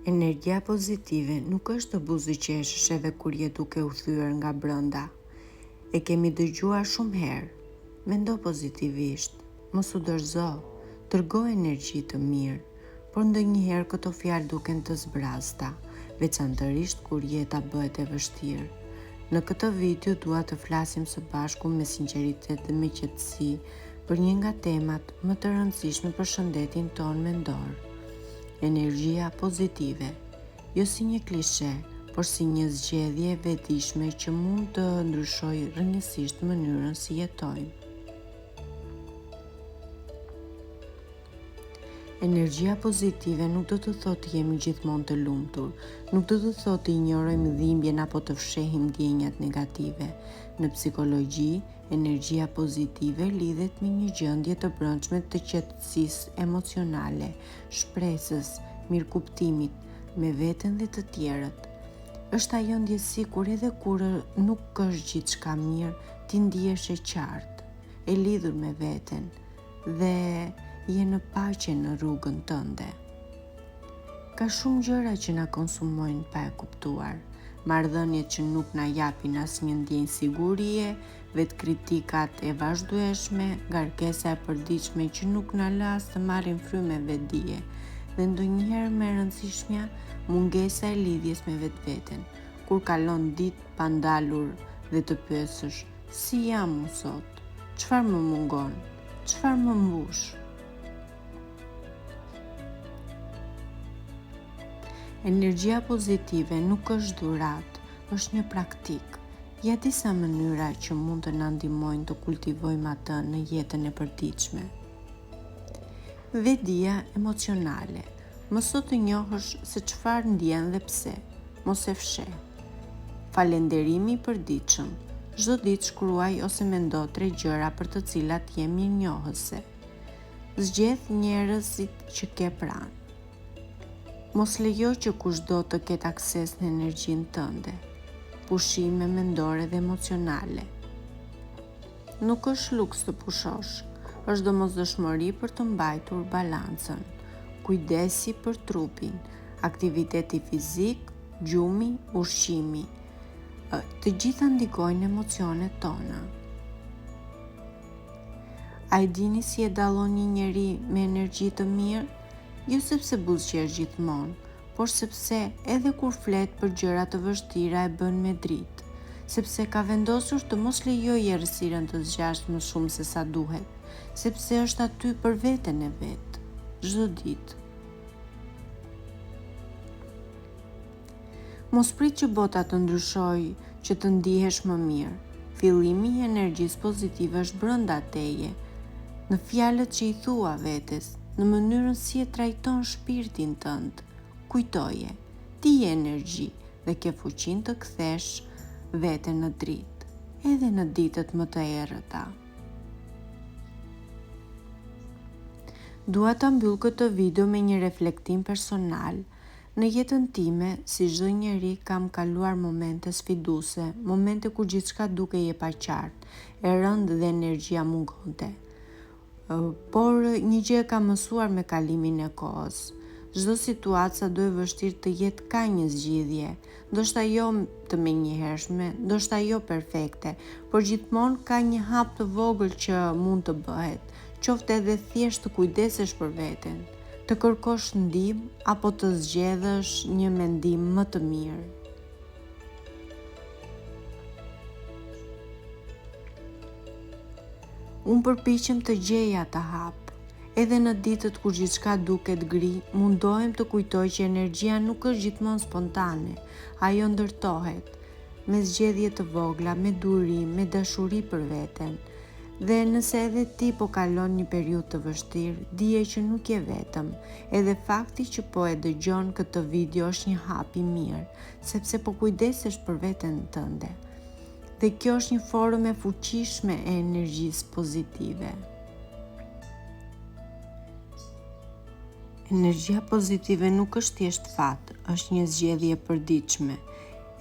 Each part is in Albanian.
Energjia pozitive nuk është të buzëqeshësh edhe kur je duke u thyer nga brenda. E kemi dëgjuar shumë herë. Mendo pozitivisht, mos u dorëzo, dërgo energji të mirë, por ndonjëherë këto fjalë duken të zbrazta, veçanërisht kur jeta bëhet e vështirë. Në këtë video dua të flasim së bashku me sinqeritet dhe me qetësi për një nga temat më të rëndësishme për shëndetin tonë mendor. Energjia pozitive, jo si një klishe, por si një zgjedhje e vetëdijshme që mund të ndryshojë rrënjësisht mënyrën si jetojmë. Energjia pozitive nuk do të thotë jemi gjithmonë të lumtur, nuk do të thotë të injorojmë dhimbjen apo të fshehim ndjenjat negative. Në psikologji, energjia pozitive lidhet me një gjendje të brendshme të qetësisë emocionale, shpresës, mirëkuptimit me veten dhe të tjerët. Është ajo ndjesi kur edhe kur nuk është gjithçka mirë, ti ndihesh e qartë, e lidhur me veten dhe je në paqe në rrugën tënde. Ka shumë gjëra që na konsumojnë pa e kuptuar. Marrëdhëniet që nuk na japin asnjë ndjenjë sigurie, vetkritikat e vazhdueshme, ngarkesa e përditshme që nuk na lë as të marrim frymë me vetdije, dhe ndonjëherë më e rëndësishmja, mungesa e lidhjes me vetveten, kur kalon ditë pa ndalur dhe të pyesësh, si jam unë sot? Çfarë më mungon? Çfarë më mbush? Energjia pozitive nuk është dhurat, është një praktik. Ja disa mënyra që mund të na ndihmojnë të kultivojmë atë në jetën e përditshme. Vetdia emocionale. Mëso të njohësh se çfarë ndjen dhe pse. Mos e fsheh. Falenderimi i përditshëm. Çdo ditë shkruaj ose mendo 3 gjëra për të cilat je mirënjohëse. Zgjedh njerëzit që ke pranë. Mos lejo që kushdo të ketë akses në energjinë tënde. Pushime mendore dhe emocionale. Nuk është luks të pushosh, është domosdoshmëri për të mbajtur balancën. Kujdesi për trupin, aktiviteti fizik, gjumi, ushqimi. Të gjitha ndikojnë emocionet tona. A i dini si e dallon një njeri me energji të mirë? Jo sepse buzëqesh gjithmonë, por sepse edhe kur flet për gjëra të vështira e bën me dritë, sepse ka vendosur të mos lejojë errësirën të zgjasht më shumë se sa duhet, sepse është aty për veten e vet, çdo ditë. Mos prit që bota të ndryshojë që të ndihesh më mirë. Fillimi i energjisë pozitive është brenda teje, në fjalët që i thua vetes, në mënyrën si e trajton shpirtin tënd. Kujtoje, ti je energji dhe ke fuqinë të kthesh veten në dritë, edhe në ditët më të errëta. Dua ta mbyll këtë video me një reflektim personal. Në jetën time, si çdo njeri, kam kaluar momente sfiduese, momente kur gjithçka dukej e paqartë, e rëndë dhe energjia mungonte. Por një gjë e kam mësuar me kalimin e kohës. Çdo situatë sa do e vështirë të jetë ka një zgjidhje, ndoshta jo të menjëhershme, ndoshta jo perfekte, por gjithmonë ka një hap të vogël që mund të bëhet, qoftë edhe thjesht të kujdesesh për veten, të kërkosh ndihmë apo të zgjedhësh një mendim më të mirë. Unë përpiqem të gjej atë hap. Edhe në ditët kur gjithçka duket gri, mundohem të kujtoj që energjia nuk është gjithmonë spontane. Ajo ndërtohet me zgjedhje të vogla, me durim, me dashuri për veten. Dhe nëse edhe ti po kalon një periudhë të vështirë, dije që nuk je vetëm. Edhe fakti që po e dëgjon këtë video është një hap i mirë, sepse po kujdesesh për veten tënde. Dhe kjo është një formë e fuqishme e energjisë pozitive. Energjia pozitive nuk është thjesht fat, është një zgjedhje e përditshme.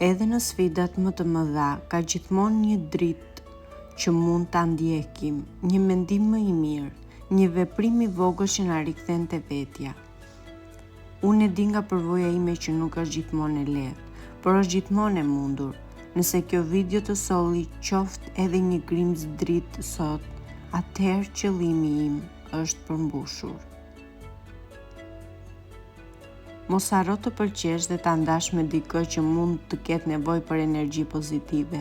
Edhe në sfidat më të mëdha ka gjithmonë një dritë që mund ta ndjekim, një mendim më i mirë, një veprim i vogël që na rikthen te vetja. Unë e di nga përvoja ime që nuk është gjithmonë e lehtë, por është gjithmonë e mundur. Nëse kjo video të solli qoftë edhe një grimc dritë sot, atëherë qëllimi im është përmbushur. Mos harro të pëlqesh dhe ta ndash me dikë që mund të ketë nevojë për energji pozitive.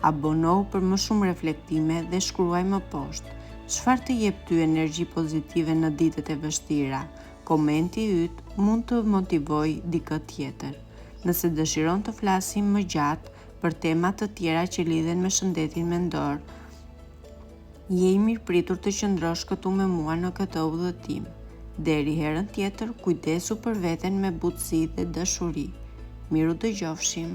Abonohu për më shumë reflektime dhe shkruaj më poshtë. Çfarë të jep ty energji pozitive në ditët e vështira? Komenti yt mund të motivoj dikë tjetër. Nëse dëshiron të flasim më gjatë për tema të tjera që lidhen me shëndetin mendor, je i mirëpritur të qëndrosh këtu me mua në këtë udhëtim. Deri herën tjetër, kujdesu për veten me butësi dhe dashuri. Miru dëgjofshim.